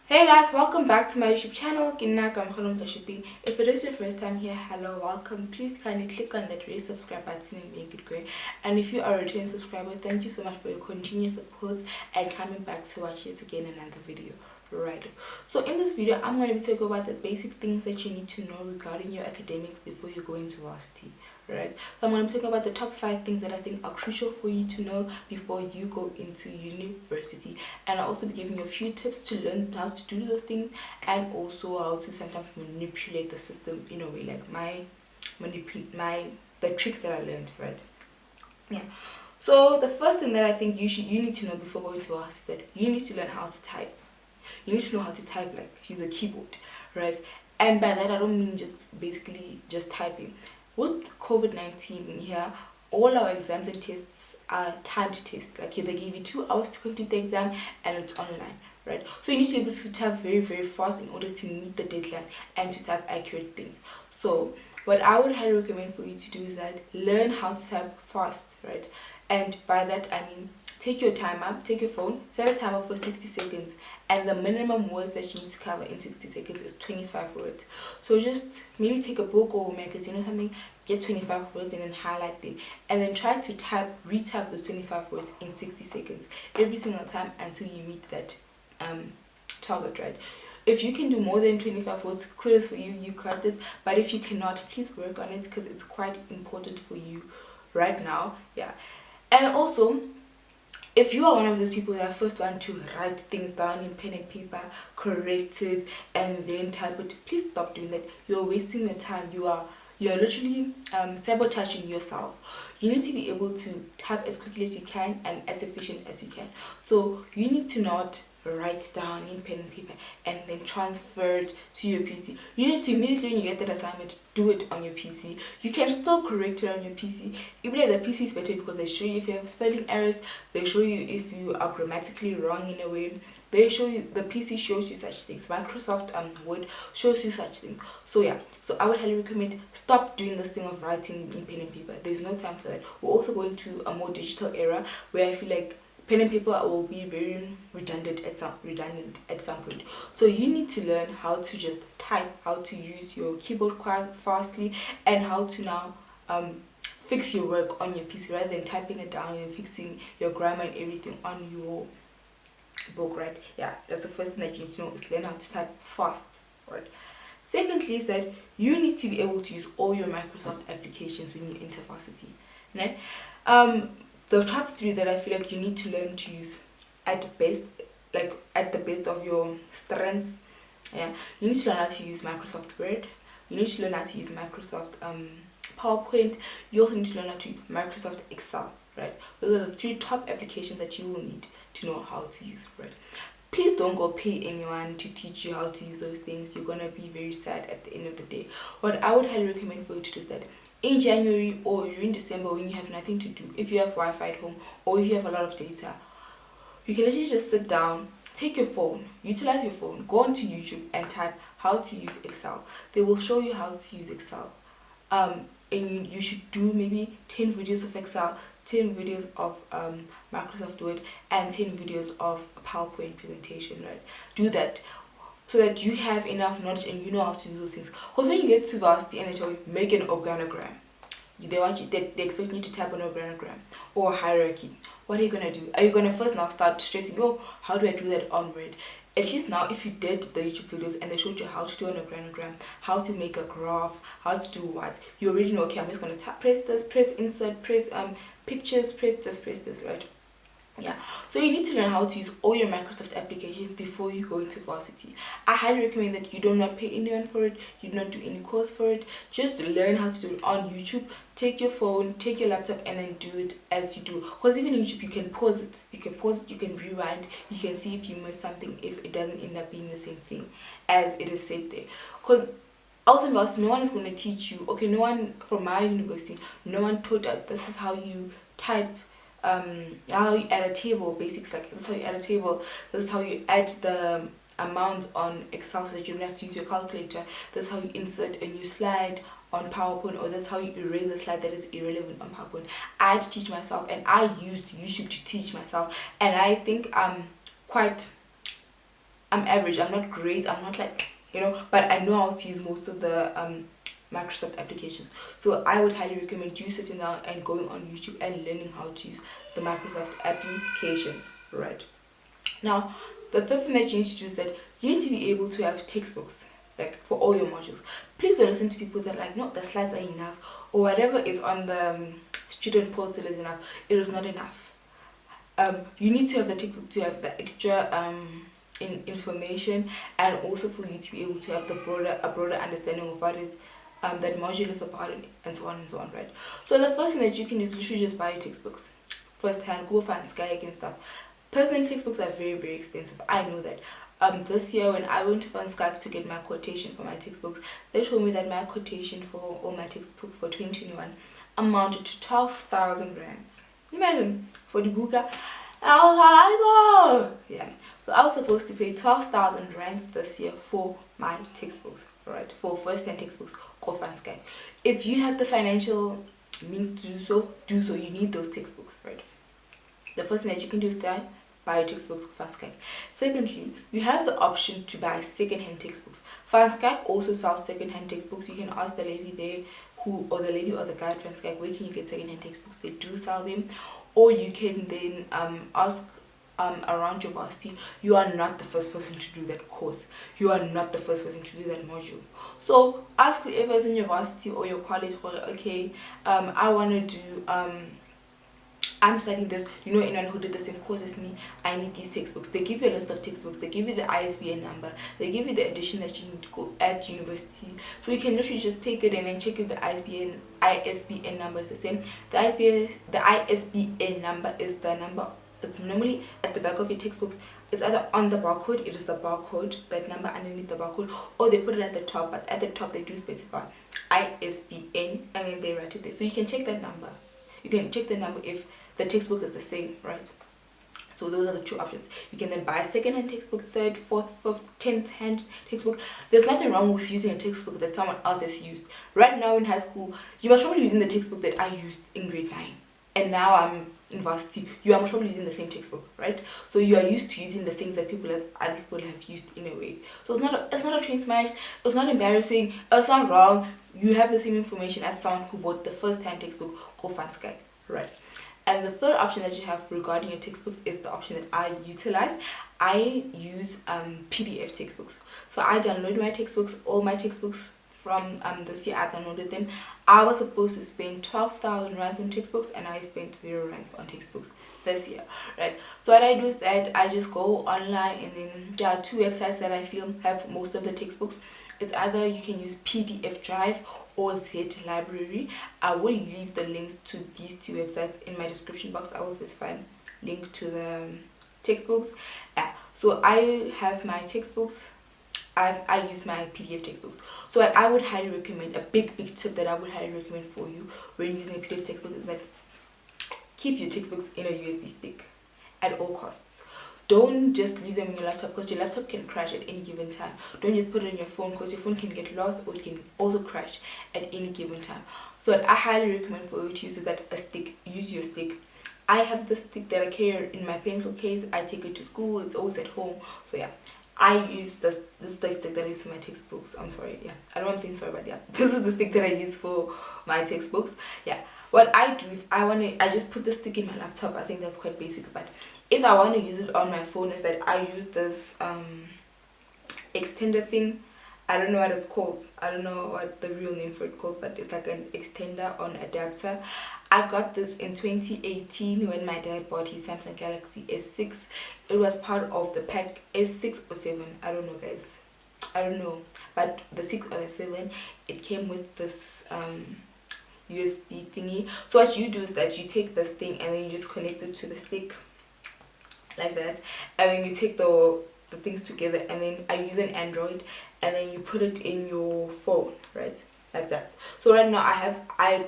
Hey guys, welcome back to my YouTube channel. Kamo Motlashuping. If it is your first time here, hello, welcome. Please kindly click on that red subscribe button and make it great. And if you are a returning subscriber, thank you so much for your continuous support and coming back to watch yet again another video. Right. So in this video, I'm going to be talking about the basic things that you need to know regarding your academics before you go into varsity. Right. So I'm going to be talking about the top 5 things that I think are crucial for you to know before you go into university, and I'll also be giving you a few tips to learn how to do those things, and also how to sometimes manipulate the system in a way, like the tricks that I learned. Right. Yeah. So the first thing that I think you need to know before going to varsity is that you need to learn how to type. You need to know how to type, like use a keyboard, right? And by that I don't mean just typing. With COVID-19 here, all our exams and tests are timed tests. Like they give you 2 hours to complete the exam and it's online, right? So you need to be able to type very, very fast in order to meet the deadline and to type accurate things. So what I would highly recommend for you to do is that learn how to type fast, right? And by that I mean take your timer, take your phone, set a timer for 60 seconds, and the minimum words that you need to cover in 60 seconds is 25 words. So just maybe take a book or a magazine or something, get 25 words and then highlight them, and then try to retype those 25 words in 60 seconds every single time until you meet that target, right? If you can do more than 25 words, kudos for you, you got this. But if you cannot, please work on it because it's quite important for you right now. Yeah. And also, if you are one of those people that first want to write things down in pen and paper, correct it, and then type it, please stop doing that. You're wasting your time. You're literally sabotaging yourself. You need to be able to type as quickly as you can and as efficient as you can. So you need to not write down in pen and paper and then transfer it to your PC. You need to immediately, when you get that assignment, do it on your PC. You can still correct it on your PC. Even though the PC is better because they show you if you have spelling errors, they show you if you are grammatically wrong in a way. They show you, the PC shows you such things. Microsoft Word shows you such things. So yeah, so I would highly recommend stop doing this thing of writing in pen and paper. There's no time for that. We're also going to a more digital era where I feel like pen and paper will be very redundant at some point. So you need to learn how to just type, how to use your keyboard quite fastly, and how to now fix your work on your PC rather than typing it down and fixing your grammar and everything on your book, right? Yeah, that's the first thing that you need to know, is learn how to type fast, right? Secondly is that you need to be able to use all your Microsoft applications when you enter varsity, right? The top 3 that I feel like you need to learn to use at the best of your strengths. Yeah, you need to learn how to use Microsoft Word. You need to learn how to use Microsoft PowerPoint. You also need to learn how to use Microsoft Excel, right? Those are the 3 top applications that you will need to know how to use, right? Please don't go pay anyone to teach you how to use those things. You're gonna be very sad at the end of the day. What I would highly recommend for you to do is that in January or during December, when you have nothing to do, if you have Wi-Fi at home or if you have a lot of data, you can literally just sit down, take your phone, utilize your phone, go onto YouTube and type how to use Excel. They will show you how to use Excel. And you should do maybe 10 videos of Excel, 10 videos of Microsoft Word, and 10 videos of PowerPoint presentation, right? Do that so that you have enough knowledge and you know how to do those things. Because when you get to varsity and they tell you make an organogram, they expect you to type an organogram or a hierarchy. What are you gonna do? Are you gonna first now start stressing, oh, how do I do that on Word? At least now, if you did the YouTube videos and they showed you how to do an organogram, how to make a graph, how to do what, you already know, okay, I'm just gonna press this, press insert, press pictures, press this, right? Yeah, so you need to learn how to use all your Microsoft applications before you go into varsity. I highly recommend that you do not pay anyone for it, you do not do any course for it. Just learn how to do it on YouTube. Take your phone, take your laptop, and then do it as you do. Because even on YouTube, you can pause it, you can rewind, you can see if you missed something, if it doesn't end up being the same thing as it is said there. Because also in varsity, no one is going to teach you, okay, no one from my university, no one taught us this is how you type, how you add a table, basics, like this is how you add a table, this is how you add the amount on Excel so that you don't have to use your calculator, this is how you insert a new slide on PowerPoint, or that's how you erase a slide that is irrelevant on PowerPoint. I had to teach myself, and I used YouTube to teach myself, and I think I'm quite I'm average, I'm not great, I'm not like, you know, but I know how to use most of the Microsoft applications. So I would highly recommend you sitting down and going on YouTube and learning how to use the Microsoft applications, right? Now, the third thing that you need to do is that you need to be able to have textbooks, like for all your modules. Please don't listen to people that are like, no, the slides are enough, or whatever is on the student portal is enough. It is not enough. You need to have the textbook to have the extra information, and also for you to be able to have a broader understanding of what is that module is about, and so on and so on, right? So the first thing that you can do is literally just buy your textbooks first hand. Go find Skyek and stuff. Personally, textbooks are very, very expensive. I know that. This year when I went to Van Skype to get my quotation for my textbooks, they told me that my quotation for all my textbooks for 2021 amounted to 12,000 rands. Imagine, for the buka. Yeah, so I was supposed to pay 12,000 rands this year for my textbooks, right? For first-hand textbooks, go Van Skype. If you have the financial means to do so. You need those textbooks, right? The first thing that you can do is that buy your textbooks with Van Skype. Secondly, you have the option to buy second-hand textbooks. Van Skype also sells second-hand textbooks. You can ask the lady there or the guy at Van Skype, where can you get second-hand textbooks? They do sell them. Or you can then ask around your varsity. You are not the first person to do that course. You are not the first person to do that module. So ask whoever is in your varsity or your college, okay, I want to do I'm studying this, you know, anyone who did the same course as me, I need these textbooks. They give you a list of textbooks, they give you the ISBN number, they give you the edition that you need to go at university. So you can literally just take it and then check if the ISBN number is the same. The ISBN number is the number, it's normally at the back of your textbooks. It's either on the barcode, it is the barcode, that number underneath the barcode, or they put it at the top, but at the top they do specify ISBN and then they write it there. So you can check that number. You can check the number if the textbook is the same, right? So those are the two options. You can then buy a second-hand textbook, third, fourth, fifth, 10th hand textbook. There's nothing wrong with using a textbook that someone else has used. Right now in high school, you are probably using the textbook that I used in grade 9. And now I'm in varsity. You are most probably using the same textbook, right? So you are used to using the things that other people have used in a way. So it's not a train smash. It's not embarrassing. It's not wrong. You have the same information as someone who bought the first-hand textbook, go Van Skype, right? And the third option that you have regarding your textbooks is the option that I utilize. I use PDF textbooks. So I download my textbooks, all my textbooks from this year. I downloaded them. I was supposed to spend 12,000 rands on textbooks, and I spent 0 rands on textbooks this year, right? So what I do is that I just go online, and then there are two websites that I feel have most of the textbooks. It's either you can use PDF Drive or Zlibrary. I will leave the links to these two websites in my description box. I will specify link to the textbooks. So I have my textbooks. I use my PDF textbooks. So what I would highly recommend, a big tip that I would highly recommend for you when using a PDF textbook is that keep your textbooks in a USB stick at all costs. Don't just leave them in your laptop, because your laptop can crash at any given time. Don't just put it in your phone, because your phone can get lost, or it can also crash at any given time. So what I highly recommend for you to use is that a stick. Use your stick. I have this stick that I carry in my pencil case. I take it to school. It's always at home. So yeah, I use this stick that I use for my textbooks. I'm sorry, yeah, I know I'm saying sorry, but yeah, this is the stick that I use for my textbooks. Yeah, what I do, if I want to, I just put the stick in my laptop. I think that's quite basic, but if I want to use it on my phone, is that I use this extender thing. I don't know what it's called. I don't know what the real name for it called, but it's like an extender on adapter. I got this in 2018 when my dad bought his Samsung Galaxy S6. It was part of the pack S6 or 7. I don't know, guys. I don't know, but the 6 or the 7, it came with this USB thingy. So what you do is that you take this thing and then you just connect it to the stick like that, and then you take the things together, and then I use an Android, and then you put it in your phone, right, like that. So right now I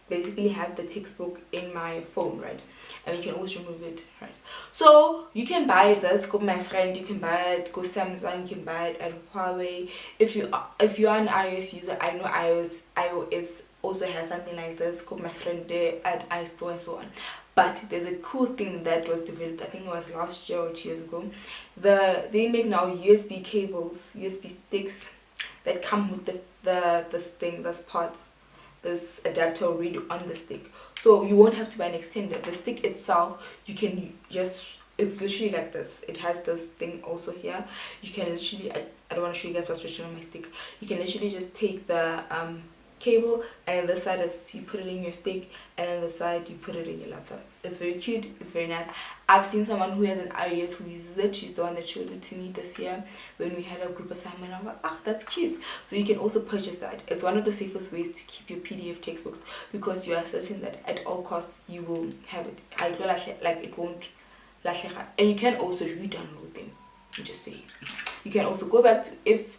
basically have the textbook in my phone, right, and you can always remove it, right? So you can buy this, go my friend, you can buy it, go Samsung, you can buy it at Huawei. If you are an iOS user, I know iOS also has something like this, go my friend there at iStore and so on. But there's a cool thing that was developed, I think it was last year or 2 years ago. They make now USB cables, USB sticks that come with this adapter already on the stick. So you won't have to buy an extender. The stick itself, you can just, it's literally like this. It has this thing also here. You can literally, I don't want to show you guys what's written on my stick. You can literally just take the cable, and the side is you put it in your stick, and then the side you put it in your laptop. It's very cute, it's very nice. I've seen someone who has an iOS who uses it. She's the one that showed it to me this year when we had a group assignment. I was like, ah, that's cute. So you can also purchase that. It's one of the safest ways to keep your PDF textbooks, because you are certain that at all costs you will have it. I feel like it won't. And you can also re-download them. Just say you can also go back to, if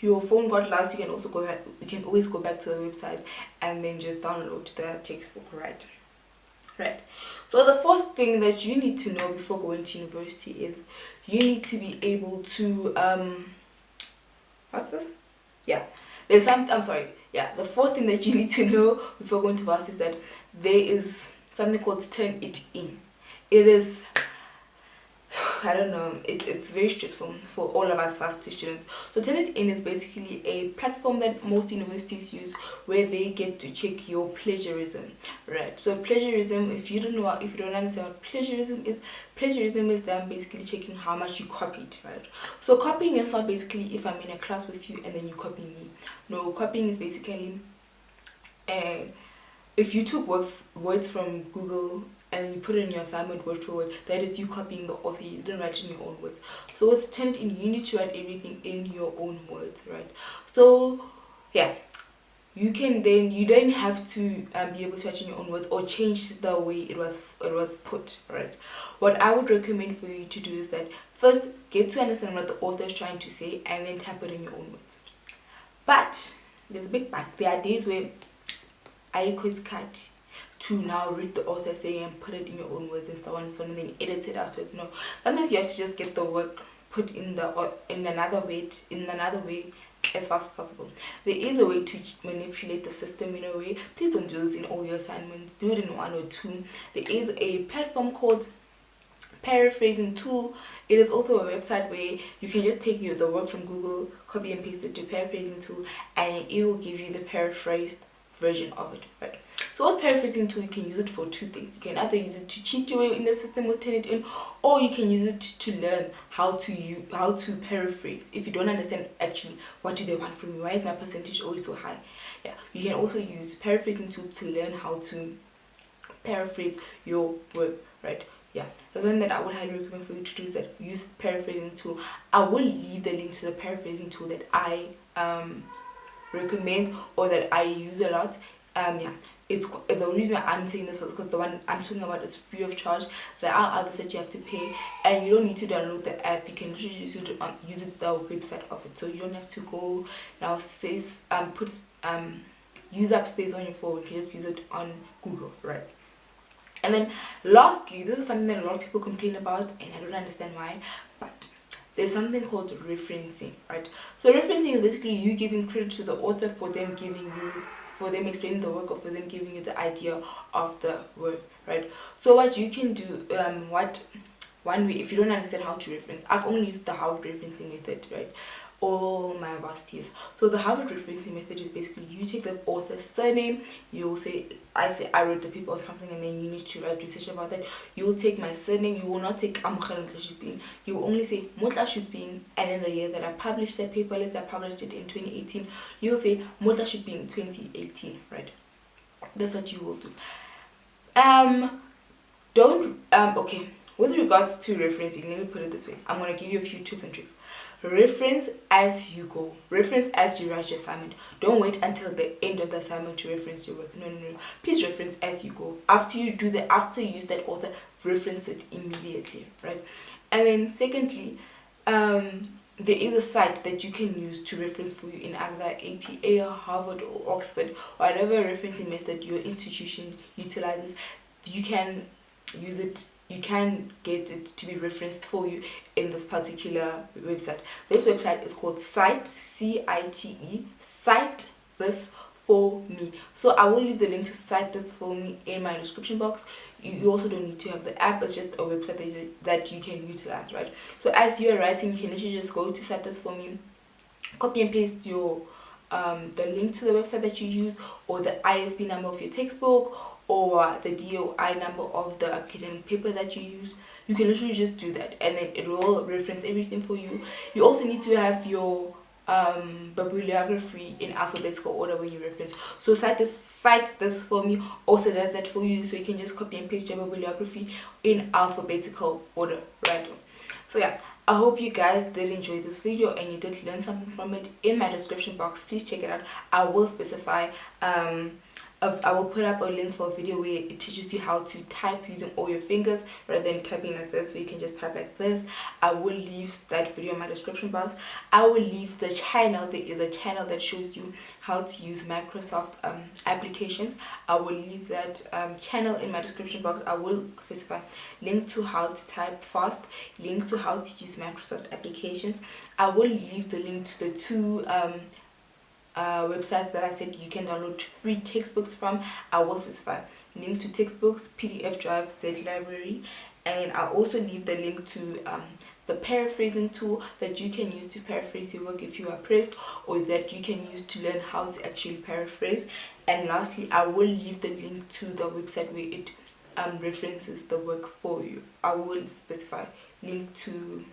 your phone got lost, you can also go back, you can always go back to the website and then just download the textbook. Right. So the fourth thing that you need to know before going to university is you need to be able to what's this? Yeah, there's some, I'm sorry, yeah, the fourth thing that you need to know before going to varsity is that there is something called Turn It In. It is, I don't know, it's very stressful for all of us varsity students. So Turn It In is basically a platform that most universities use where they get to check your plagiarism, right? So plagiarism, if you don't understand what plagiarism is them basically checking how much you copied, right? So copying is not basically if I'm in a class with you and then you copy me. No, copying is basically if you took words from Google and you put it in your assignment word for word, that is you copying the author. You didn't write it in your own words. So with Turn It In, you need to write everything in your own words, right? So yeah, you don't have to be able to write in your own words or change the way it was put, right? What I would recommend for you to do is that first get to understand what the author is trying to say and then type it in your own words. But there's a big but. There are days where I could cut to now read the author saying and put it in your own words and so on and so on, and then edit it afterwards. No, sometimes you have to just get the work put in another way as fast as possible. There is a way to manipulate the system in a way. Please don't do this in all your assignments. Do it in one or two. There is a platform called Paraphrasing tool. It is also a website where you can just take the work from Google, copy and paste it to Paraphrasing tool, and it will give you the paraphrased version of it, right? So with Paraphrasing tool, you can use it for two things. You can either use it to cheat your way in the system with Turn It In, or you can use it to learn how to paraphrase. If you don't understand actually what do they want from me, why is my percentage always so high? Yeah, you can also use Paraphrasing tool to learn how to paraphrase your work, right? Yeah, the thing that I would highly recommend for you to do is that use Paraphrasing tool. I will leave the link to the Paraphrasing tool that I recommend or that I use a lot. Yeah, it's the reason why I'm saying this was because the one I'm talking about is free of charge. There are others that you have to pay, and you don't need to download the app. You can literally use it the website of it, so you don't have to go now put use up space on your phone. You can just use it on Google, right? And then lastly, this is something that a lot of people complain about, and I don't understand why, but there's something called referencing, right? So referencing is basically you giving credit to the author for them explaining the work, or for them giving you the idea of the work, right? So what you can do, one way, if you don't understand how to reference, I've only used the Harvard referencing method, right? All my varsities. So the Harvard referencing method is basically you take the author's surname, you'll say, I wrote the paper or something, and then you need to write research about that. You'll take my surname, you will not take Kamo Motlashuping, you will only say Motlashuping, and then the year that I published that paper, let's say I published it in 2018, you'll say Motlashuping 2018, right? That's what you will do. Okay, with regards to referencing, let me put it this way. I'm going to give you a few tips and tricks. Reference as you go. Reference as you write your assignment. Don't wait until the end of the assignment to reference your work. No. Please reference as you go. After you use that author, reference it immediately, right? And then secondly, there is a site that you can use to reference for you in either APA or Harvard or Oxford, whatever referencing method your institution utilizes. You can use it. You can get it to be referenced for you in this particular website. This website is called Cite, C-I-T-E, Cite This for me. So I will leave the link to Cite This For Me in my description box. You also don't need to have the app, it's just a website that you can utilize, right? So as you are writing, you can literally just go to Cite This For Me, copy and paste your the link to the website that you use, or the ISB number of your textbook, or the DOI number of the academic paper that you use. You can literally just do that, and then it will reference everything for you. You also need to have your bibliography in alphabetical order when you reference. So Cite This For Me also does that for you, so you can just copy and paste your bibliography in alphabetical order, right? So yeah, I hope you guys did enjoy this video and you did learn something from it. In my description box, please check it out. I will specify I will put up a link for a video where it teaches you how to type using all your fingers rather than typing like this, where you can just type like this. I will leave that video in my description box. I will leave the channel. There is a channel that shows you how to use Microsoft applications. I will leave that channel in my description box. I will specify link to how to type fast, link to how to use Microsoft applications. I will leave the link to the two websites that I said you can download free textbooks from. I will specify link to textbooks, PDF drive, Zlibrary, and I'll also leave the link to the paraphrasing tool that you can use to paraphrase your work if you are pressed, or that you can use to learn how to actually paraphrase. And lastly, I will leave the link to the website where it references the work for you. I will specify link to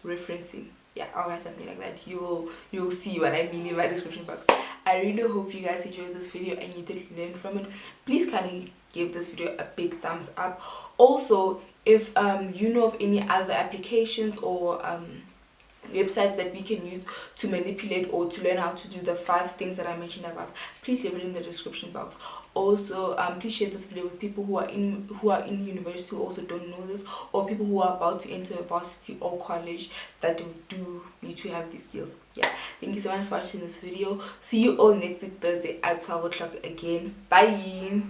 referencing. Yeah, I'll write something like that. You'll see what I mean in my description box. I really hope you guys enjoyed this video and you did learn from it. Please kindly give this video a big thumbs up. Also, if you know of any other applications or websites that we can use to manipulate or to learn how to do the 5 things that I mentioned about, please leave it in the description box. Also, please share this video with people who are in university who also don't know this, or people who are about to enter varsity or college that do need to have these skills. Yeah, thank you so much for watching this video. See you all next week Thursday at 12 o'clock again. Bye.